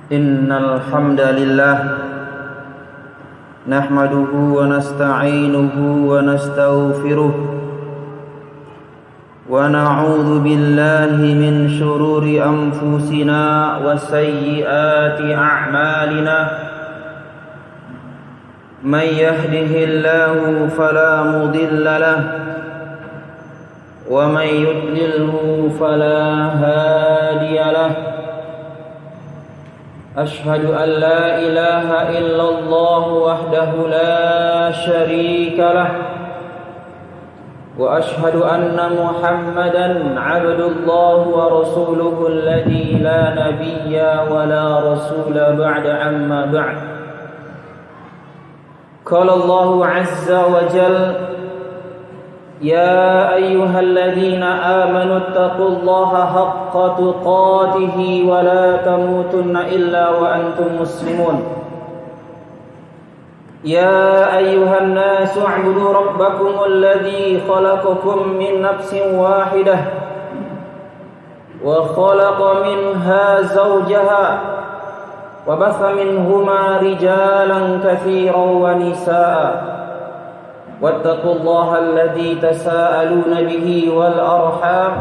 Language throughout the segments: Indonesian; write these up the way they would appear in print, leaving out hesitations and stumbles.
Innal hamdalillah nahmaduhu wa nasta'inuhu wa nastaghfiruh wa na'udzu billahi min shururi anfusina wa sayyiati a'malina man yahdihillahu fala mudilla lahu wa man yudlilhu fala hadiya lahu. أشهد أن لا إله إلا الله وحده لا شريك له وأشهد أن محمدا عبد الله ورسوله الذي لا نبي ولا رسول بعد أما بعد. قال الله عز وجل: يا أيها الذين آمنوا اتقوا الله حق تقاته ولا تموتن إلا وأنتم مسلمون. يا أيها الناس اعبدوا ربكم الذي خلقكم من نفس واحدة وخلق منها زوجها وبث منهما رجالا كثيرا ونساء واتقوا الله الذي تساءلون به والأرحام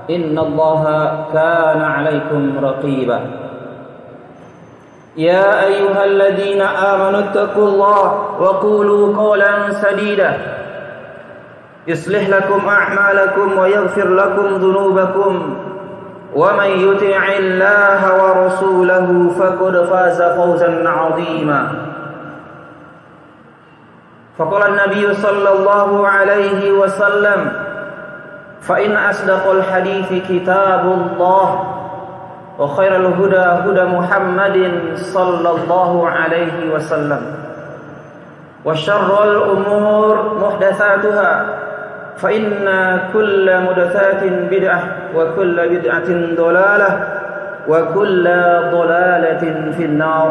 إن الله كان عليكم رقيبا. يا أيها الذين آمنوا اتقوا الله وقولوا قولا سديدا يصلح لكم أعمالكم ويغفر لكم ذنوبكم ومن يطع الله ورسوله فقد فاز فوزا عظيما. فقال النبي صلى الله عليه وسلم: فإن أصدق الحديث كتاب الله وخير الهدى هدى محمد صلى الله عليه وسلم وشر الأمور محدثاتها فإن كل محدثات بدعة وكل بدعة ضلالة وكل ضلالة في النار.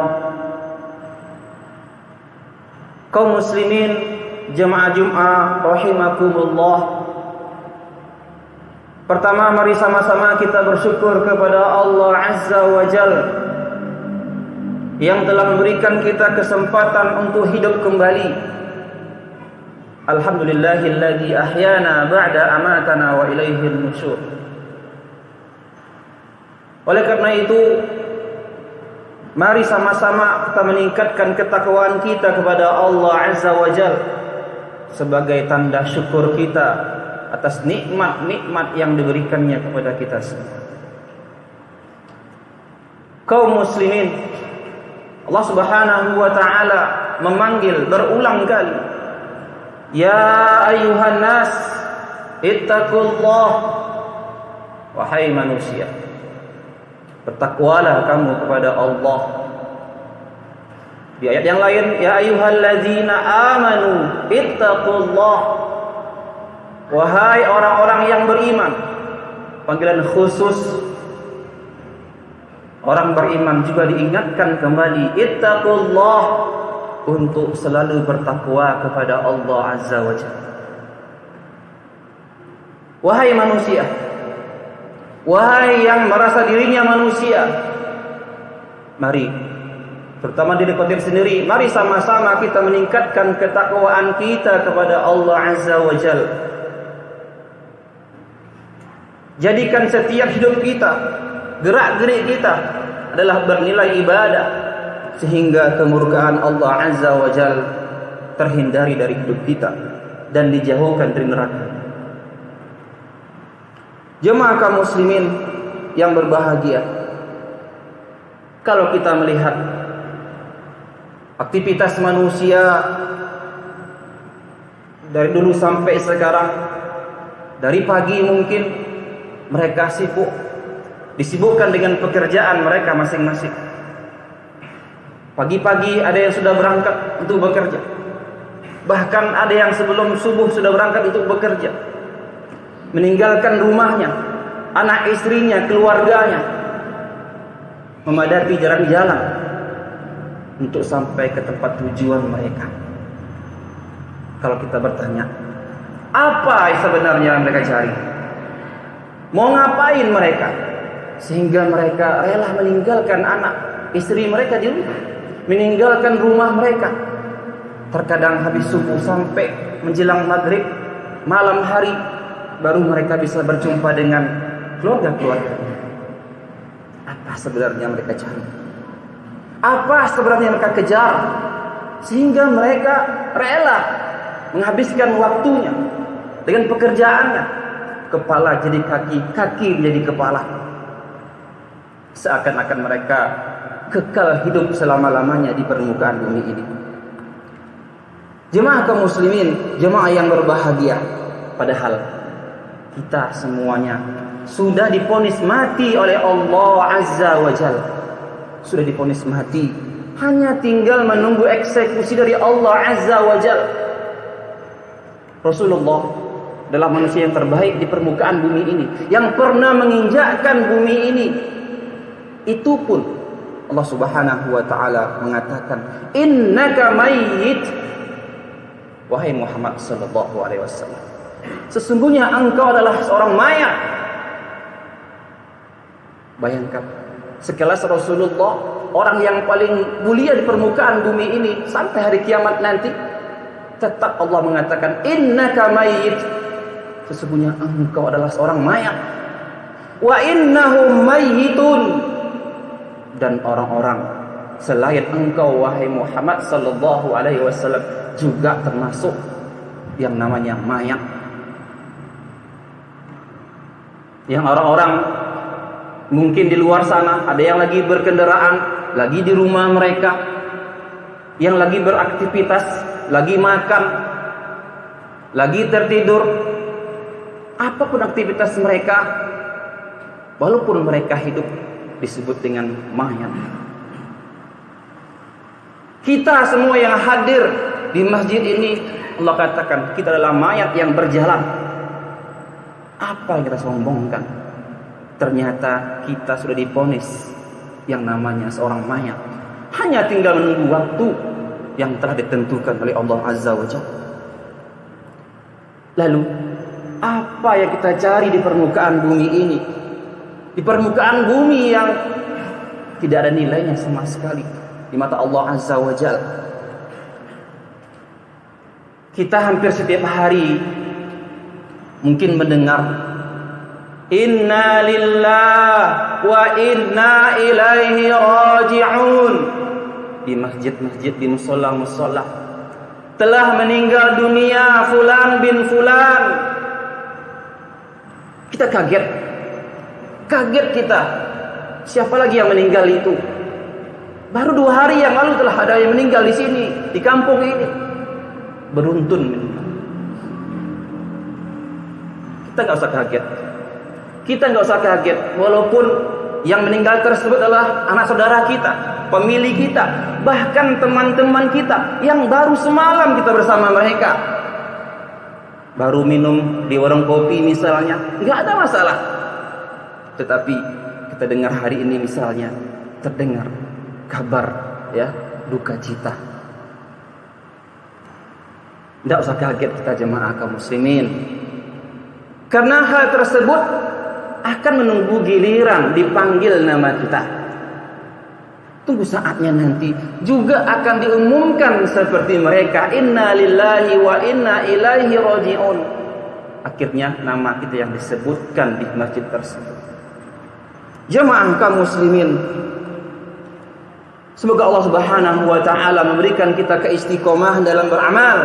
Kaum muslimin jemaah Jumat rahimakumullah. Pertama, mari sama-sama kita bersyukur kepada Allah Azza wa Jalla yang telah memberikan kita kesempatan untuk hidup kembali. Alhamdulillahilladzi ahyana ba'da amatana wa ilaihil nusyur. Oleh karena itu, mari sama-sama kita meningkatkan ketakwaan kita kepada Allah Azza wa Jalla sebagai tanda syukur kita atas nikmat-nikmat yang diberikannya kepada kita semua. Kaum muslimin, Allah Subhanahu wa taala memanggil berulang kali, ya ayyuhan nas ittaqullah, wahai manusia, bertakwalah kamu kepada Allah. Di ayat yang lain, ya ayyuhalladzina amanu ittaqullah, wahai orang-orang yang beriman. Panggilan khusus orang beriman juga diingatkan kembali, ittaqullah, untuk selalu bertakwa kepada Allah Azza wa Jalla. Wahai manusia, wahai yang merasa dirinya manusia, mari, terutama diri kita sendiri, mari sama-sama kita meningkatkan ketakwaan kita kepada Allah Azza wa Jalla. Jadikan setiap hidup kita, gerak-gerik kita adalah bernilai ibadah, sehingga kemurkaan Allah Azza wa Jalla terhindari dari hidup kita dan dijauhkan dari neraka. Jemaah kaum muslimin yang berbahagia, kalau kita melihat aktivitas manusia dari dulu sampai sekarang, dari pagi mungkin mereka disibukkan dengan pekerjaan mereka masing-masing. Pagi-pagi ada yang sudah berangkat untuk bekerja, bahkan ada yang sebelum subuh sudah berangkat untuk bekerja, meninggalkan rumahnya, anak istrinya, keluarganya, memadati jalan-jalan untuk sampai ke tempat tujuan mereka. Kalau kita bertanya, apa sebenarnya yang mereka cari? Mau ngapain mereka? Sehingga mereka rela meninggalkan anak, istri mereka di rumah, meninggalkan rumah mereka. Terkadang habis subuh sampai menjelang maghrib, malam hari, baru mereka bisa berjumpa dengan keluarga-keluarga. Apa sebenarnya mereka cari? Apa sebenarnya mereka kejar? Sehingga mereka rela menghabiskan waktunya dengan pekerjaannya. Kepala jadi kaki, kaki menjadi kepala. Seakan-akan mereka kekal hidup selama-lamanya di permukaan bumi ini. Jemaah kaum muslimin, jemaah yang berbahagia, padahal kita semuanya sudah divonis mati oleh Allah Azza wa Jalla. Sudah divonis mati, hanya tinggal menunggu eksekusi dari Allah Azza wa Jalla. Rasulullah adalah manusia yang terbaik di permukaan bumi ini, yang pernah menginjakkan bumi ini. Itu pun Allah Subhanahu wa taala mengatakan, "Innaka mayyit." Wahai Muhammad sallallahu alaihi wasallam, sesungguhnya engkau adalah seorang mayat. Bayangkan, sekelas Rasulullah, orang yang paling mulia di permukaan bumi ini sampai hari kiamat nanti, tetap Allah mengatakan, "Innaka mayyit." Sesungguhnya engkau adalah seorang mayat. Wa innahum mayyitun. Dan orang-orang selain engkau wahai Muhammad sallallahu alaihi wasallam juga termasuk yang namanya mayat. Yang orang-orang mungkin di luar sana ada yang lagi berkendaraan, lagi di rumah mereka, yang lagi beraktivitas, lagi makan, lagi tertidur. Apapun aktivitas mereka, walaupun mereka hidup, disebut dengan mayat. Kita semua yang hadir di masjid ini, Allah katakan kita adalah mayat yang berjalan. Apa yang kita sombongkan? Ternyata kita sudah divonis yang namanya seorang mayat. Hanya tinggal menunggu waktu yang telah ditentukan oleh Allah Azza wa Jalla. Lalu apa yang kita cari di permukaan bumi ini? Di permukaan bumi yang tidak ada nilainya sama sekali di mata Allah Azza wa Jalla. Kita hampir setiap hari mungkin mendengar Inna lillah wa inna ilaihi raji'un. Di masjid-masjid, di musola-musola, telah meninggal dunia fulan bin fulan. Kita kaget kita. Siapa lagi yang meninggal itu? Baru 2 hari yang lalu telah ada yang meninggal di sini, di kampung ini. Beruntun meninggal. Kita nggak usah kaget. Kita nggak usah kaget, walaupun yang meninggal tersebut adalah anak saudara kita, pemilih kita, bahkan teman-teman kita yang baru semalam kita bersama mereka. Baru minum di warung kopi misalnya, nggak ada masalah. Tetapi kita dengar hari ini misalnya, terdengar kabar ya duka cita. Tidak usah kaget kita jemaah kaum muslimin, karena hal tersebut akan menunggu giliran dipanggil nama kita. Tunggu saatnya nanti juga akan diumumkan seperti mereka, inna lillahi wa inna ilaihi raji'un. Akhirnya nama kita yang disebutkan di masjid tersebut. Jemaah kaum muslimin, semoga Allah Subhanahu wa taala memberikan kita keistiqomah dalam beramal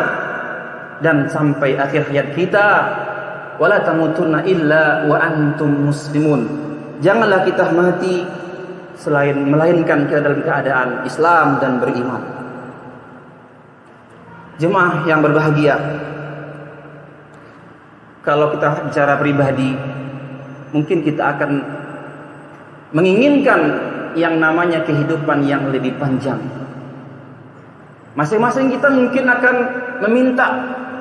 dan sampai akhir hayat kita. Wala tamutunna illa wa antum muslimun. Janganlah kita mati melainkan kita dalam keadaan Islam dan beriman. Jemaah yang berbahagia, kalau kita bicara pribadi, mungkin kita akan menginginkan yang namanya kehidupan yang lebih panjang. Masing-masing kita mungkin akan meminta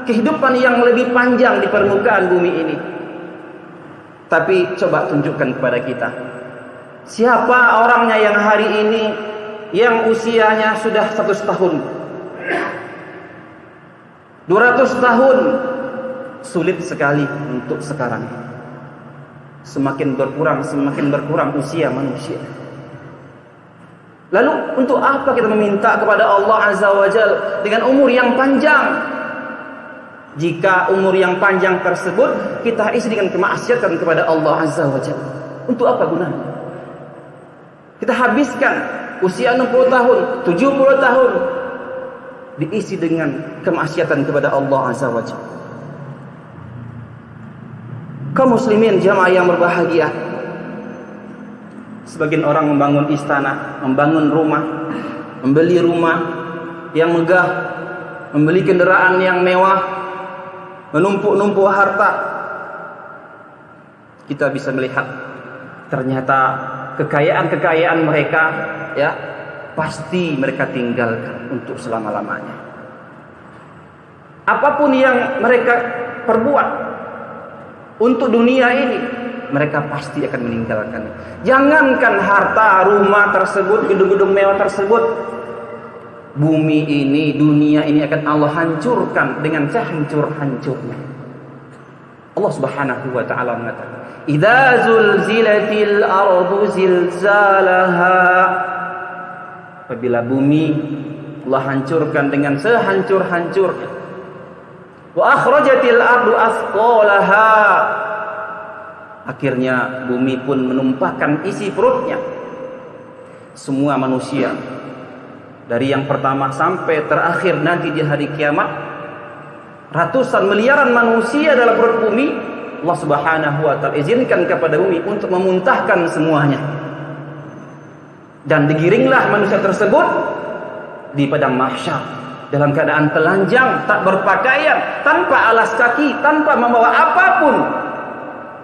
kehidupan yang lebih panjang di permukaan bumi ini. Tapi coba tunjukkan kepada kita, siapa orangnya yang hari ini yang usianya sudah 100 tahun, 200 tahun. Sulit sekali untuk sekarang. Semakin berkurang usia manusia. Lalu untuk apa kita meminta kepada Allah Azza wa Jalla dengan umur yang panjang? Jika umur yang panjang tersebut kita isi dengan kemaksiatan kepada Allah Azza wa Jalla, untuk apa gunanya? Kita habiskan usia 60 tahun, 70 tahun diisi dengan kemaksiatan kepada Allah Azza wa Jalla. Kaum muslimin jamaah yang berbahagia, sebagian orang membangun istana, membangun rumah, membeli rumah yang megah, membeli kendaraan yang mewah, menumpuk-numpuk harta. Kita bisa melihat ternyata kekayaan-kekayaan mereka, ya, pasti mereka tinggalkan untuk selama-lamanya. Apapun yang mereka perbuat untuk dunia ini, mereka pasti akan meninggalkan. Jangankan harta, rumah tersebut, gedung-gedung mewah tersebut, bumi ini, dunia ini akan Allah hancurkan dengan sehancur-hancurnya. Allah Subhanahu wa taala mengatakan, "Idza zulzilatil ardu zilzalaha." Apabila bumi Allah hancurkan dengan sehancur-hancurnya. Wa akhrajatil ardu athqalaha. Akhirnya bumi pun menumpahkan isi perutnya. Semua manusia dari yang pertama sampai terakhir nanti di hari kiamat, ratusan miliaran manusia dalam perut bumi, Allah Subhanahu wa taala izinkan kepada bumi untuk memuntahkan semuanya. Dan digiringlah manusia tersebut di padang mahsyar dalam keadaan telanjang, tak berpakaian, tanpa alas kaki, tanpa membawa apapun,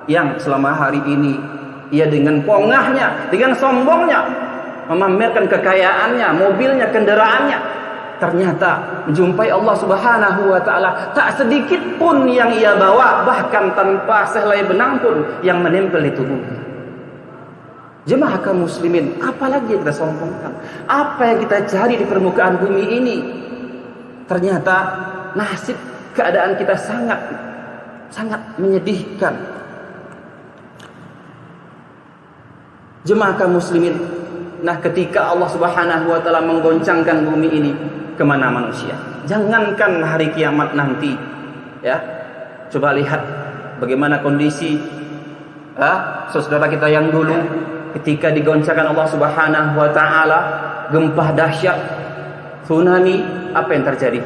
yang selama hari ini ia dengan pongahnya, dengan sombongnya memamerkan kekayaannya, mobilnya, kendaraannya, ternyata menjumpai Allah Subhanahu wa taala tak sedikit pun yang ia bawa, bahkan tanpa sehelai benang pun yang menempel di tubuhnya. Jemaah kaum muslimin, apalagi yang kita sombongkan? Apa yang kita cari di permukaan bumi ini? Ternyata nasib keadaan kita sangat menyedihkan. Jemaah kaum muslimin, nah ketika Allah Subhanahu wa taala menggoncangkan bumi ini, kemana manusia? Jangankan hari kiamat nanti, ya. Coba lihat bagaimana kondisi saudara kita yang dulu ketika digoncangkan Allah Subhanahu wa taala, gempa dahsyat, tsunami, apa yang terjadi?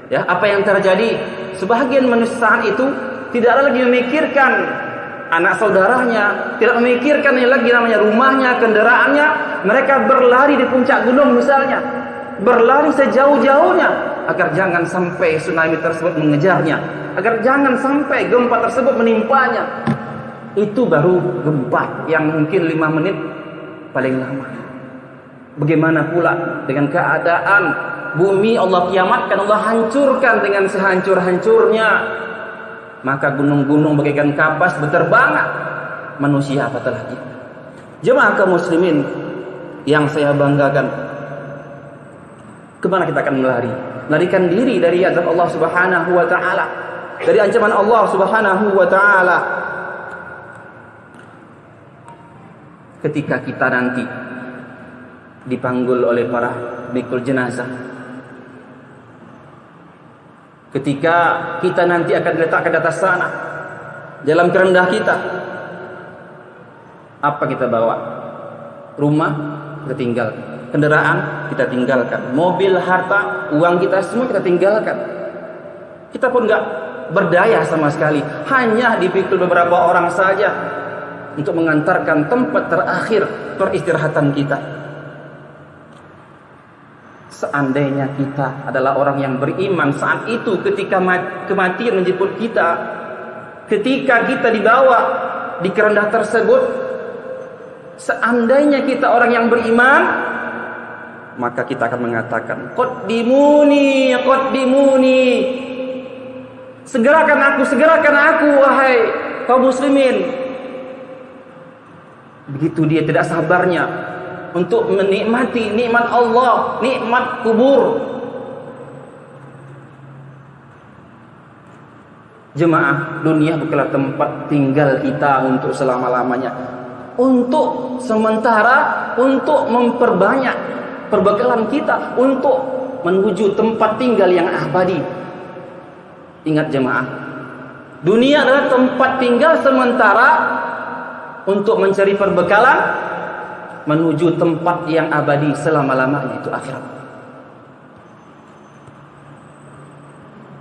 Ya, apa yang terjadi? Sebahagian manusia saat itu tidak lagi memikirkan anak saudaranya, tidak memikirkan yang lagi namanya rumahnya, kendaraannya. Mereka berlari di puncak gunung misalnya, berlari sejauh-jauhnya agar jangan sampai tsunami tersebut mengejarnya, agar jangan sampai gempa tersebut menimpanya. Itu baru gempa yang mungkin 5 menit paling lama. Bagaimana pula dengan keadaan bumi Allah kiamatkan, Allah hancurkan dengan sehancur-hancurnya. Maka gunung-gunung bagaikan kapas berterbangan. Manusia apatah lagi. Jemaah kaum muslimin yang saya banggakan, kemana kita akan melari? Larikan diri dari azab Allah Subhanahu wa taala, dari ancaman Allah Subhanahu wa taala. Ketika kita nanti dipanggul oleh para mikul jenazah, ketika kita nanti akan diletakkan di atas sana, dalam kerendah kita, apa kita bawa? Rumah kita tinggalkan, kendaraan kita tinggalkan, mobil, harta, uang kita semua kita tinggalkan. Kita pun gak berdaya sama sekali, hanya dipikul beberapa orang saja untuk mengantarkan tempat terakhir peristirahatan kita. Seandainya kita adalah orang yang beriman saat itu, ketika kematian menjemput kita, ketika kita dibawa di kerendah tersebut, seandainya kita orang yang beriman, maka kita akan mengatakan, qaddimuni, qaddimuni, segerakan aku, wahai kaum muslimin. Begitu dia tidak sabarnya untuk menikmati nikmat Allah, nikmat kubur. Jemaah, dunia bukanlah tempat tinggal kita untuk selama-lamanya. untuk sementara, untuk memperbanyak perbekalan kita untuk menuju tempat tinggal yang abadi. Ingat jemaah, dunia adalah tempat tinggal sementara untuk mencari perbekalan menuju tempat yang abadi selama-lamanya, itu akhirat.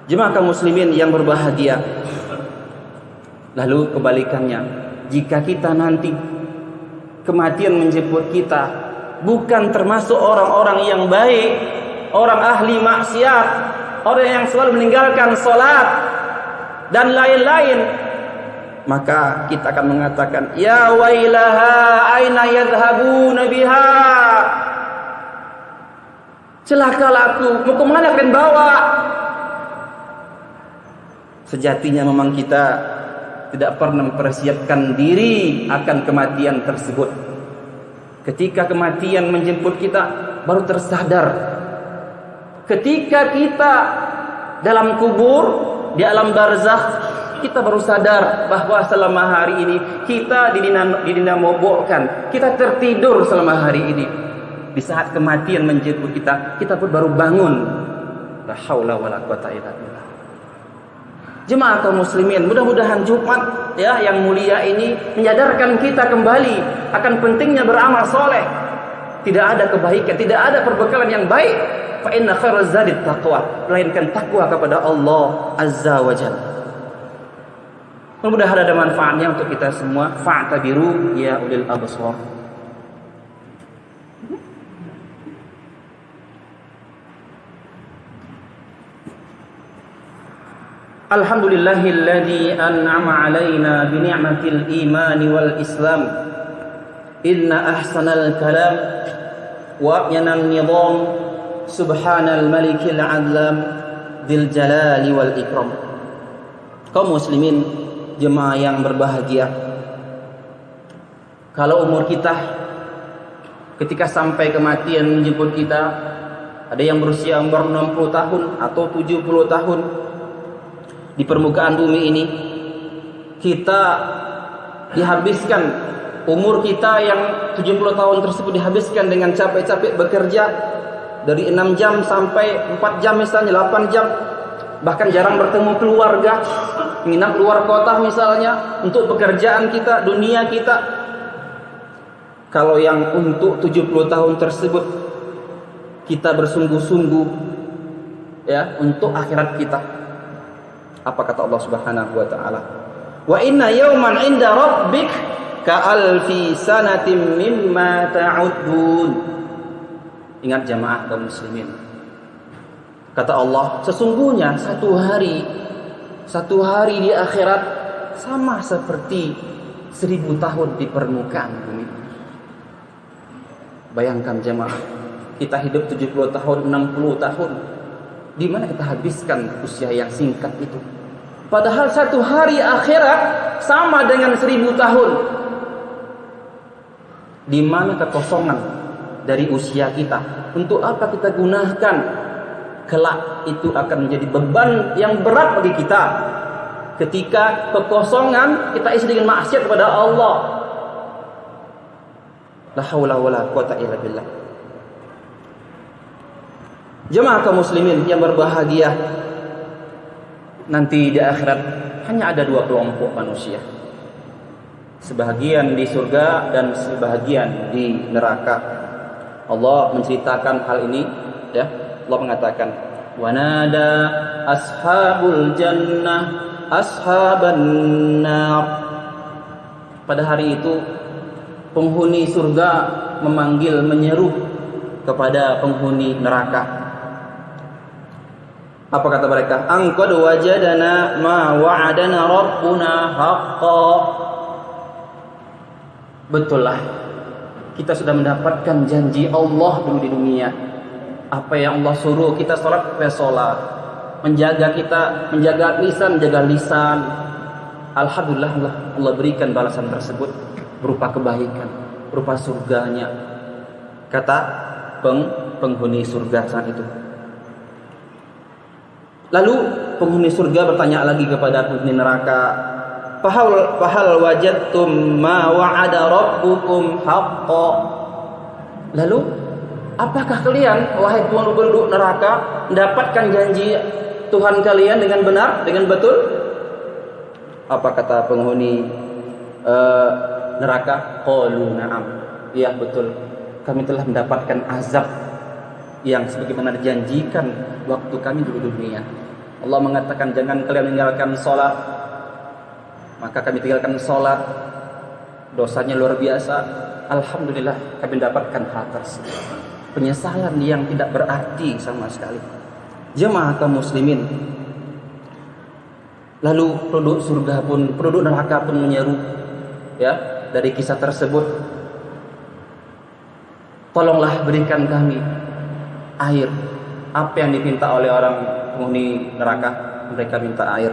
Jemaah kaum muslimin yang berbahagia, lalu kebalikannya, jika kita nanti kematian menjemput kita, bukan termasuk orang-orang yang baik, orang ahli maksiat, orang yang selalu meninggalkan sholat dan lain-lain, maka kita akan mengatakan, ya wailaha aina yadhhabuna biha, celakalah aku, mau kemana kalian bawa? Sejatinya memang kita tidak pernah mempersiapkan diri akan kematian tersebut. Ketika kematian menjemput kita, baru tersadar. Ketika kita dalam kubur, di alam barzakh, kita baru sadar bahwa selama hari ini kita didinamobokkan, kita tertidur selama hari ini. Di saat kematian menjemput kita, kita pun baru bangun. La haula wala quwata illa billah. Jemaah kaum muslimin, mudah-mudahan Jumat ya yang mulia ini menyadarkan kita kembali akan pentingnya beramal soleh. Tidak ada kebaikan, tidak ada perbekalan yang baik. Fa inna khairaz zadi taqwa, melainkan takwa kepada Allah Azza wa Jalla. Mudah-mudahan ada manfaatnya untuk kita semua. Fa'tabiru ya ulil absar. Alhamdulillahilladzi an'ama 'alaina bi ni'matil iman wal islam. Inna ahsanal kalam wa yanan nizam subhanal malikil 'azlam dzil jalali wal ikram. Kaum muslimin, jemaah yang berbahagia, kalau umur kita ketika sampai kematian menjemput kita, ada yang berusia umur 60 tahun atau 70 tahun, di permukaan bumi ini kita dihabiskan, umur kita yang 70 tahun tersebut dihabiskan dengan capek-capek bekerja dari 6 jam sampai 4 jam misalnya, 8 jam, bahkan jarang bertemu keluarga, menginap luar kota misalnya untuk pekerjaan kita, dunia kita. Kalau yang untuk 70 tahun tersebut kita bersungguh-sungguh ya untuk akhirat kita, apa kata Allah Subhanahu wa taala? Wa inna yawman 'inda rabbik ka alfi sanatin mimma ta'uddun. Ingat jamaah kaum muslimin. Kata Allah, sesungguhnya satu hari di akhirat sama seperti 1000 tahun di permukaan bumi. Bayangkan jamaah, kita hidup 70 tahun, 60 tahun. Di mana kita habiskan usia yang singkat itu? Padahal satu hari akhirat sama dengan 1000 tahun. Di mana kekosongan dari usia kita? Untuk apa kita gunakan? Kelak itu akan menjadi beban yang berat bagi kita. Ketika kekosongan kita isi dengan maksiat kepada Allah. La haula wala quwata illa billah. Jemaah kaum muslimin yang berbahagia, nanti di akhirat hanya ada 2 kelompok manusia. Sebahagian di surga dan sebahagian di neraka. Allah menceritakan hal ini ya. Allah mengatakan, "Wa nada ashabul jannah ashaban nar." Pada hari itu penghuni surga memanggil, menyeru kepada penghuni neraka. Apa kata mereka? Angqad wajadana ma wa'adana rabbuna haqqan. Betullah, kita sudah mendapatkan janji Allah dulu di dunia. Apa yang Allah suruh kita salat, kita salat. Menjaga kita, menjaga lisan, jaga lisan. Alhamdulillah Allah berikan balasan tersebut berupa kebaikan, berupa surganya. Kata penghuni surga saat itu. Lalu penghuni surga bertanya lagi kepada penghuni neraka, fahal wajadtum ma wa'ada rabbukum haqqan. Lalu apakah kalian wahai penduduk neraka mendapatkan janji Tuhan kalian dengan benar, dengan betul? Apa kata penghuni neraka? Qalu na'am. Iya betul. Kami telah mendapatkan azab yang sebagaimana dijanjikan waktu kami di dunia. Allah mengatakan jangan kalian meninggalkan sholat. Maka kami tinggalkan sholat. Dosanya luar biasa. Alhamdulillah kami mendapatkan hal tersebut. Penyesalan yang tidak berarti sama sekali. Jemaah kaum muslimin. Lalu penduduk surga pun, penduduk neraka pun menyeru, ya, dari kisah tersebut, tolonglah berikan kami air. Apa yang diminta oleh orang penghuni neraka? Mereka minta air.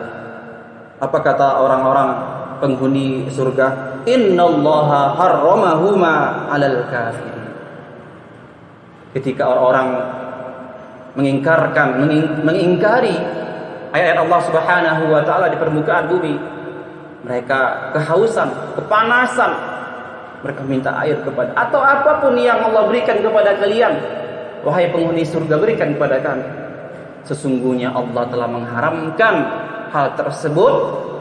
Apa kata orang-orang penghuni surga? Innallaha harramahuma 'alal kafirin. Ketika orang-orang mengingkari ayat-ayat Allah Subhanahu wa taala di permukaan bumi, mereka kehausan, kepanasan, mereka minta air kepada, atau apapun yang Allah berikan kepada kalian, wahai penghuni surga, berikan kepada kami. Sesungguhnya Allah telah mengharamkan hal tersebut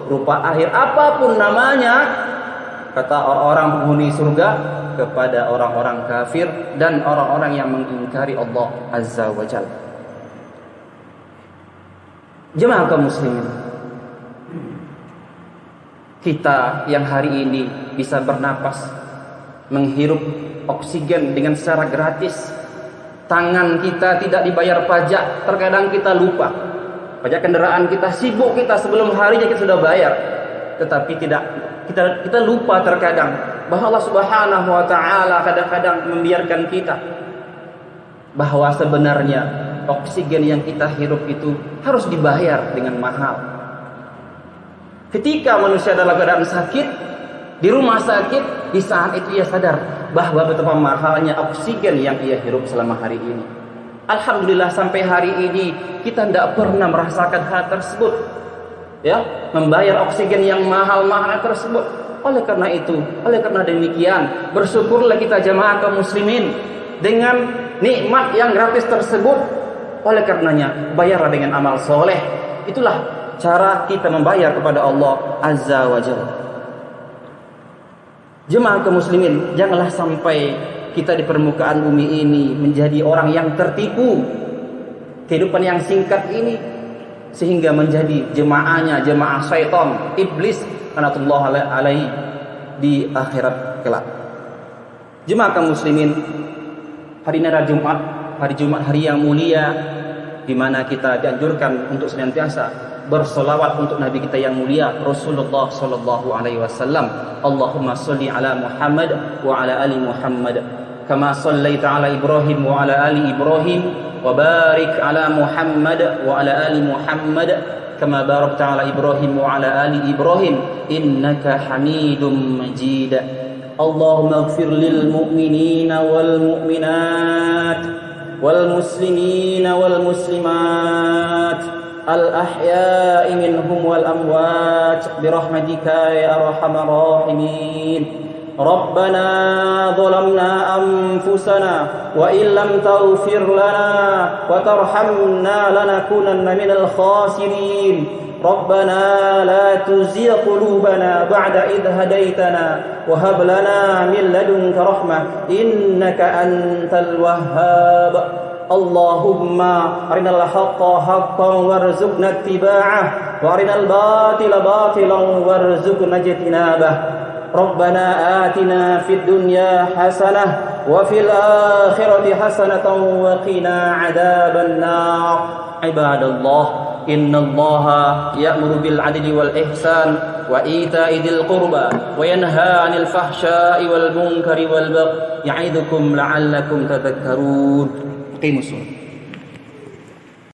berupa air apapun namanya, kata orang-orang penghuni surga, kepada orang-orang kafir dan orang-orang yang mengingkari Allah Azza wa Jalla. Jemaah kaum muslimin, kita yang hari ini bisa bernapas, menghirup oksigen dengan secara gratis, tangan kita tidak dibayar pajak, terkadang kita lupa. Pajak kendaraan kita, sibuk kita sebelum harinya kita sudah bayar, tetapi kita lupa terkadang bahwa Allah Subhanahu wa taala kadang-kadang membiarkan kita, bahwa sebenarnya oksigen yang kita hirup itu harus dibayar dengan mahal. Ketika manusia dalam keadaan sakit, di rumah sakit, di saat itu ia sadar bahwa betapa mahalnya oksigen yang ia hirup selama hari ini. Alhamdulillah sampai hari ini kita tidak pernah merasakan hal tersebut, ya, membayar oksigen yang mahal-mahal tersebut. Oleh karena itu, oleh karena demikian, bersyukurlah kita jemaah kaum muslimin dengan nikmat yang gratis tersebut. Oleh karenanya, bayarlah dengan amal soleh. Itulah cara kita membayar kepada Allah Azza wa Jalla. Jemaah kaum muslimin, janganlah sampai kita di permukaan bumi ini menjadi orang yang tertipu kehidupan yang singkat ini, sehingga menjadi jemaah syaitan, iblis laknatullah alaihi di akhirat kelak. Jemaah kaum muslimin, hari ini adalah Jumat, hari yang mulia, di mana kita dianjurkan untuk senantiasa bersolawat untuk Nabi kita yang mulia Rasulullah sallallahu alaihi wasallam. Allahumma sholli ala Muhammad wa ala ali Muhammad kama shallaita ala Ibrahim wa ala ali Ibrahim wa barik ala Muhammad wa ala ali Muhammad kama barakta ala Ibrahim wa ala ali Ibrahim innaka Hamidum Majid. Allahumma ighfir lil mu'minina wal mu'minat والمسلمين والمسلمات الأحياء منهم والأموات برحمتك يا أرحم الراحمين. ربنا ظلمنا أنفسنا وإن لم تغفر لنا وترحمنا لنكونن من الخاسرين. ربنا لا تزغ قلوبنا بعد إذ هديتنا وهب لنا من لدنك رحمة إنك أنت الوهاب. اللهم أرنا الحق حقا وارزقنا اتباعه وأرنا الباطل باطلا وارزقنا اجتنابه. ربنا آتنا في الدنيا حسنة وفي الآخرة حسنة وقنا عذاب النار. عباد الله إن الله يأمر بالعدل والإحسان وإيتاء ذي القربى وينهى عن الفحشاء والمنكر والبغي يعظكم لعلكم تذكرون. قيموا الصلاة.